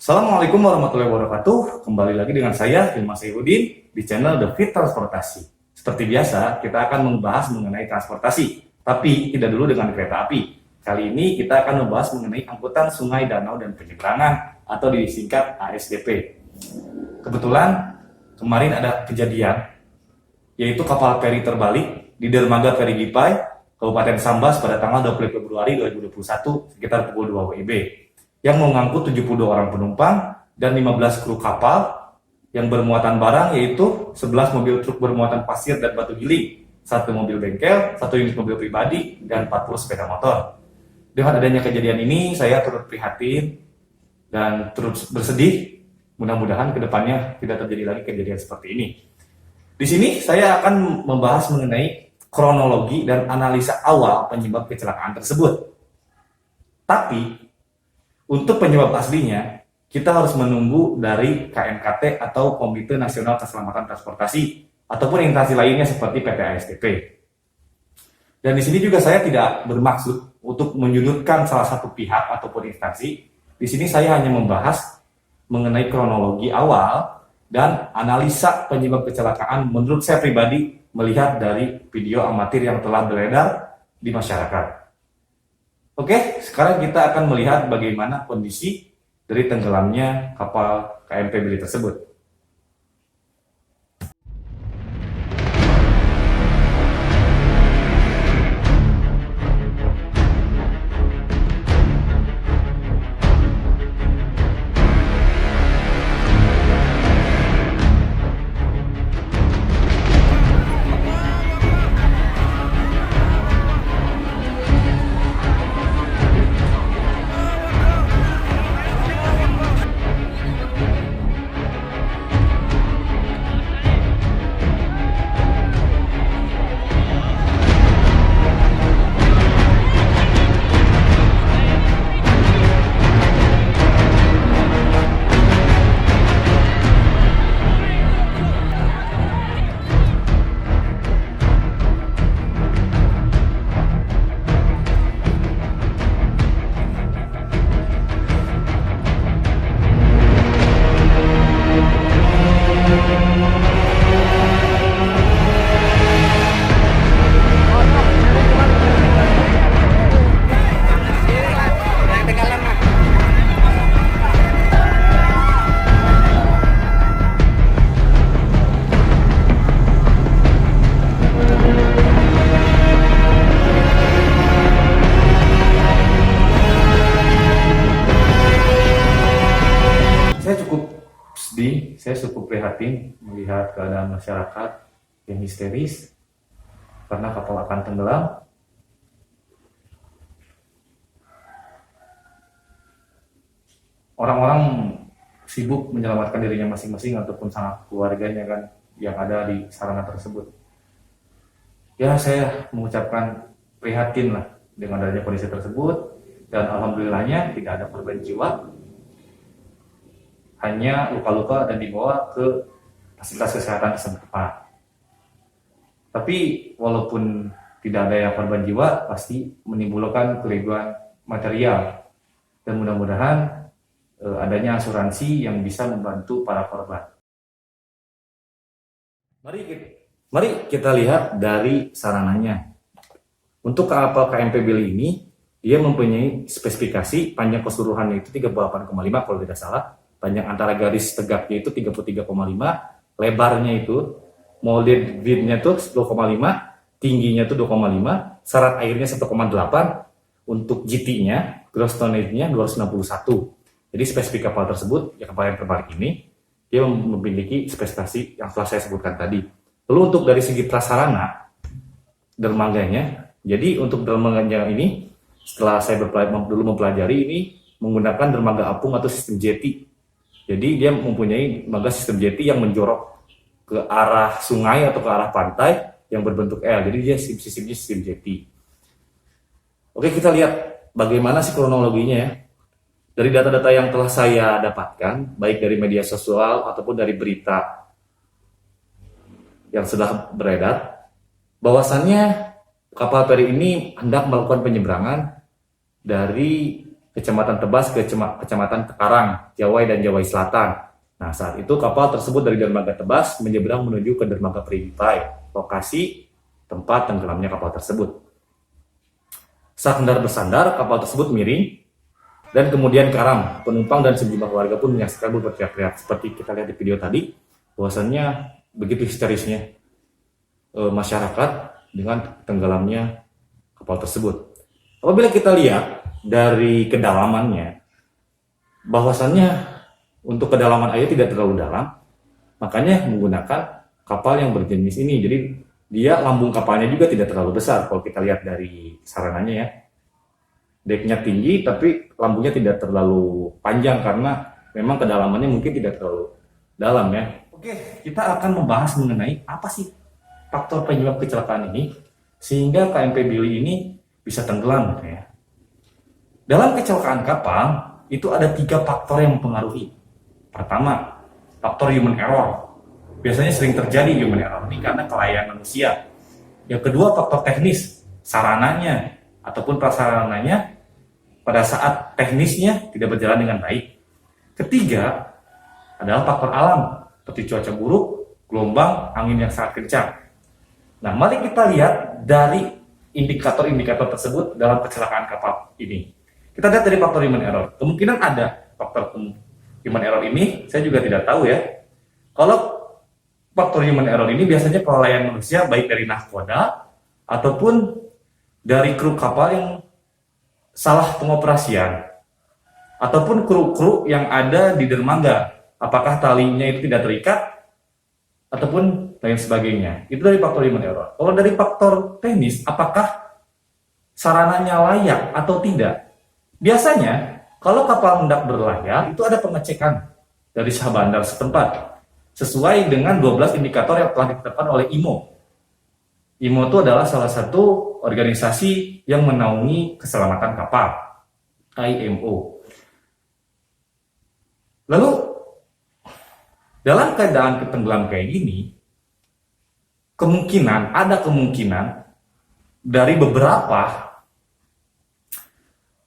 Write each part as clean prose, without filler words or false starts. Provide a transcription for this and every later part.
Assalamualaikum warahmatullahi wabarakatuh. Kembali lagi dengan saya, Hilman Saifuddin, di channel The Fit Transportasi. Seperti biasa, kita akan membahas mengenai transportasi, tapi tidak dulu dengan kereta api. Kali ini kita akan membahas mengenai angkutan sungai, danau, dan penyeberangan, atau disingkat ASDP. Kebetulan, kemarin ada kejadian, yaitu kapal feri terbalik di dermaga Feri Gipai, Kabupaten Sambas pada tanggal 20 Februari 2021, sekitar pukul 2 WIB. Yang mengangkut 72 orang penumpang dan 15 kru kapal yang bermuatan barang, yaitu 11 mobil truk bermuatan pasir dan batu giling, 1 mobil bengkel, 1 unit mobil pribadi, dan 40 sepeda motor. Dengan adanya kejadian ini, saya turut prihatin dan turut bersedih. Mudah-mudahan kedepannya tidak terjadi lagi kejadian seperti ini. Di sini saya akan membahas mengenai kronologi dan analisa awal penyebab kecelakaan tersebut. Tapi untuk penyebab aslinya, kita harus menunggu dari KNKT atau Komite Nasional Keselamatan Transportasi ataupun instansi lainnya seperti PT ASDP. Dan di sini juga saya tidak bermaksud untuk menyudutkan salah satu pihak ataupun instansi. Di sini saya hanya membahas mengenai kronologi awal dan analisa penyebab kecelakaan menurut saya pribadi melihat dari video amatir yang telah beredar di masyarakat. Oke, sekarang kita akan melihat bagaimana kondisi dari tenggelamnya kapal KMP Bili tersebut. Saya cukup prihatin melihat keadaan masyarakat yang histeris karena kapal akan tenggelam. Orang-orang sibuk menyelamatkan dirinya masing-masing ataupun sanak keluarganya kan yang ada di sarana tersebut. Ya, saya mengucapkan prihatin lah dengan adanya kondisi tersebut, dan alhamdulillahnya tidak ada korban jiwa. Hanya luka-luka dan dibawa ke fasilitas kesehatan setempat. Tapi walaupun tidak ada yang korban jiwa, pasti menimbulkan kerugian material. Dan mudah-mudahan adanya asuransi yang bisa membantu para korban. Mari kita lihat dari sarananya. Untuk kapal KMP Bili ini, dia mempunyai spesifikasi panjang keseluruhannya itu 38,5 kalau tidak salah. Panjang antara garis tegaknya itu 33,5, lebarnya itu molded width-nya itu 10,5, tingginya itu 2,5, syarat airnya 1,8, untuk GT-nya, gross tonnage-nya 261. Jadi spesifik kapal tersebut, ya kapal yang terbalik ini, dia memiliki spesifikasi yang telah saya sebutkan tadi. Lalu untuk dari segi prasarana, dermaganya, jadi untuk dermaganya ini, setelah saya dulu mempelajari ini, menggunakan dermaga apung atau sistem jetty. Jadi dia mempunyai dermaga sistem jetty yang menjorok ke arah sungai atau ke arah pantai yang berbentuk L. Jadi dia sistemnya sistem jetty. Oke, kita lihat bagaimana sih kronologinya ya. Dari data-data yang telah saya dapatkan, baik dari media sosial ataupun dari berita yang sudah beredar, bahwasannya kapal feri ini hendak melakukan penyeberangan dari Kecamatan Tebas ke Kecamatan Tekarang, Jawai dan Jawai Selatan. Nah, saat itu kapal tersebut dari dermaga Tebas menyeberang menuju ke dermaga Peribipai, lokasi tempat tenggelamnya kapal tersebut. Saat hendak bersandar, kapal tersebut miring dan kemudian karam. Penumpang dan sejumlah warga pun menyaksikan berteriak-teriak. Seperti kita lihat di video tadi, bahwasannya begitu histerisnya masyarakat dengan tenggelamnya kapal tersebut. Apabila kita lihat dari kedalamannya, bahwasannya untuk kedalaman air tidak terlalu dalam, makanya menggunakan kapal yang berjenis ini. Jadi dia lambung kapalnya juga tidak terlalu besar. Kalau kita lihat dari sarananya ya, deknya tinggi tapi lambungnya tidak terlalu panjang karena memang kedalamannya mungkin tidak terlalu dalam ya. Oke, kita akan membahas mengenai apa sih faktor penyebab kecelakaan ini sehingga KMP Billy ini bisa tenggelam ya. Dalam kecelakaan kapal itu ada 3 faktor yang mempengaruhi. Pertama, faktor human error. Biasanya sering terjadi human error ini karena kelalaian manusia. Yang kedua, faktor teknis, sarananya ataupun prasarananya pada saat teknisnya tidak berjalan dengan baik. Ketiga, adalah faktor alam, seperti cuaca buruk, gelombang, angin yang sangat kencang. Nah, mari kita lihat dari indikator-indikator tersebut dalam kecelakaan kapal ini. Kita lihat dari faktor human error. Kemungkinan ada faktor human error ini, saya juga tidak tahu ya. Kalau faktor human error ini biasanya kelalaian manusia baik dari nahkoda ataupun dari kru kapal yang salah pengoperasian ataupun kru-kru yang ada di dermaga. Apakah talinya itu tidak terikat ataupun lain sebagainya. Itu dari faktor human error. Kalau dari faktor teknis, apakah sarananya layak atau tidak? Biasanya kalau kapal hendak berlayar, itu ada pengecekan dari Syah Bandar setempat, sesuai dengan 12 indikator yang telah ditetapkan oleh IMO. IMO itu adalah salah satu organisasi yang menaungi keselamatan kapal, IMO. Lalu, dalam keadaan ketenggelam kayak gini, ada kemungkinan dari beberapa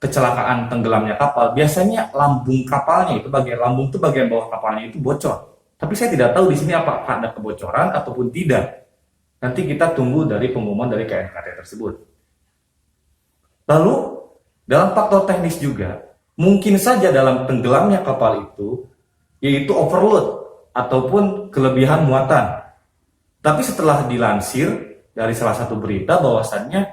kecelakaan tenggelamnya kapal, biasanya lambung kapalnya itu bagian bawah kapalnya itu bocor. Tapi saya tidak tahu di sini apakah ada kebocoran ataupun tidak. Nanti kita tunggu dari pengumuman dari KNKT tersebut. Lalu dalam faktor teknis juga, mungkin saja dalam tenggelamnya kapal itu yaitu overload ataupun kelebihan muatan. Tapi setelah dilansir dari salah satu berita bahwasannya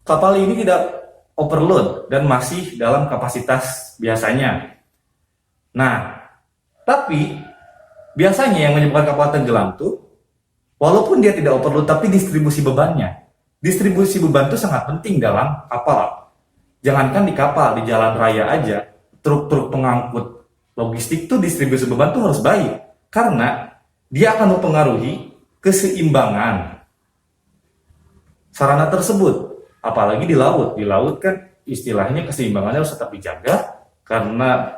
kapal ini tidak overload dan masih dalam kapasitas biasanya. Nah, tapi biasanya yang menyebabkan kapal tenggelam tuh, walaupun dia tidak overload, tapi distribusi bebannya. Distribusi beban itu sangat penting dalam kapal. Jangankan di kapal, di jalan raya aja, truk-truk pengangkut logistik tuh distribusi beban tuh harus baik. Karena dia akan mempengaruhi keseimbangan sarana tersebut. Apalagi di laut. Di laut kan istilahnya keseimbangannya harus tetap dijaga karena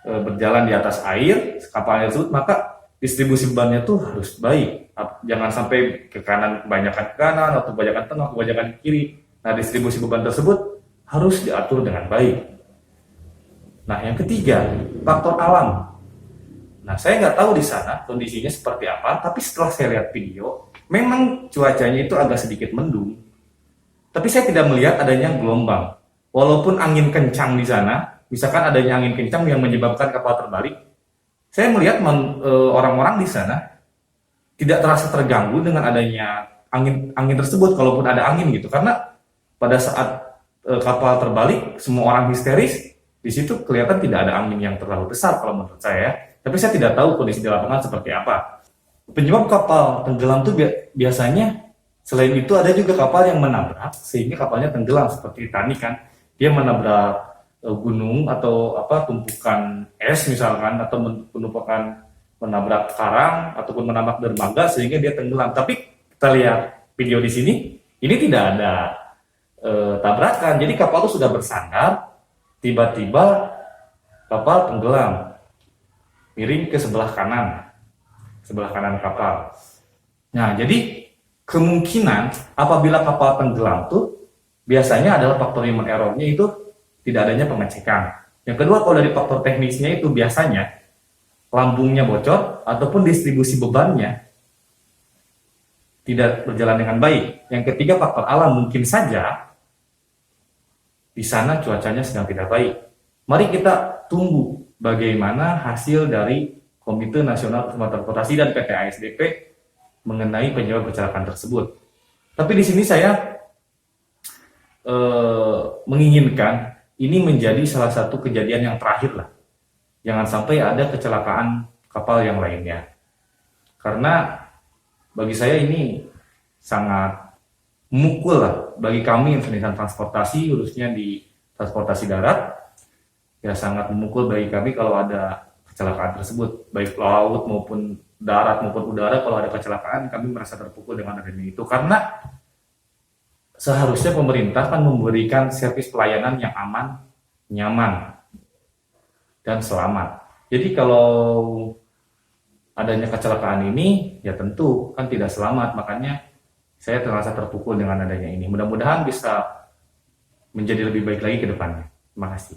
berjalan di atas air kapalnya tersebut, maka distribusi bebannya tuh harus baik. Jangan sampai ke kanan kebanyakan ke kanan atau kebanyakan tengah kebanyakan ke kiri. Nah, distribusi beban tersebut harus diatur dengan baik. Nah, yang ketiga, faktor alam. Nah, saya nggak tahu di sana kondisinya seperti apa, tapi setelah saya lihat video, memang cuacanya itu agak sedikit mendung. Tapi saya tidak melihat adanya gelombang. Walaupun angin kencang di sana, misalkan adanya angin kencang yang menyebabkan kapal terbalik, saya melihat orang-orang di sana tidak terasa terganggu dengan adanya angin tersebut, kalaupun ada angin gitu. Karena pada saat kapal terbalik, semua orang histeris, di situ kelihatan tidak ada angin yang terlalu besar kalau menurut saya. Tapi saya tidak tahu kondisi di lapangan seperti apa. Penyebab kapal tenggelam itu biasanya selain itu ada juga kapal yang menabrak sehingga kapalnya tenggelam, seperti Titanic kan. Dia menabrak gunung atau tumpukan es misalkan, atau menabrak karang ataupun menabrak dermaga sehingga dia tenggelam. Tapi kita lihat video di sini, ini tidak ada tabrakan. Jadi kapal itu sudah bersandar, tiba-tiba kapal tenggelam, miring ke sebelah kanan kapal. Nah, jadi kemungkinan apabila kapal tenggelam tuh biasanya adalah faktor human error-nya itu tidak adanya pengecekan. Yang kedua, kalau dari faktor teknisnya itu biasanya lambungnya bocor ataupun distribusi bebannya tidak berjalan dengan baik. Yang ketiga, faktor alam, mungkin saja di sana cuacanya sedang tidak baik. Mari kita tunggu bagaimana hasil dari Komite Nasional Transportasi dan PT ASDP mengenai penyebab kecelakaan tersebut. Tapi di sini saya menginginkan ini menjadi salah satu kejadian yang terakhir lah. Jangan sampai ada kecelakaan kapal yang lainnya. Karena bagi saya ini sangat memukul lah bagi kami insan transportasi, khususnya di transportasi darat. Ya sangat memukul bagi kami kalau ada kecelakaan tersebut, baik laut maupun darat maupun udara. Kalau ada kecelakaan kami merasa terpukul dengan adanya itu, karena seharusnya pemerintah kan memberikan servis pelayanan yang aman, nyaman, dan selamat. Jadi kalau adanya kecelakaan ini, ya tentu kan tidak selamat. Makanya saya terasa terpukul dengan adanya ini. Mudah-mudahan bisa menjadi lebih baik lagi ke depannya. Terima kasih.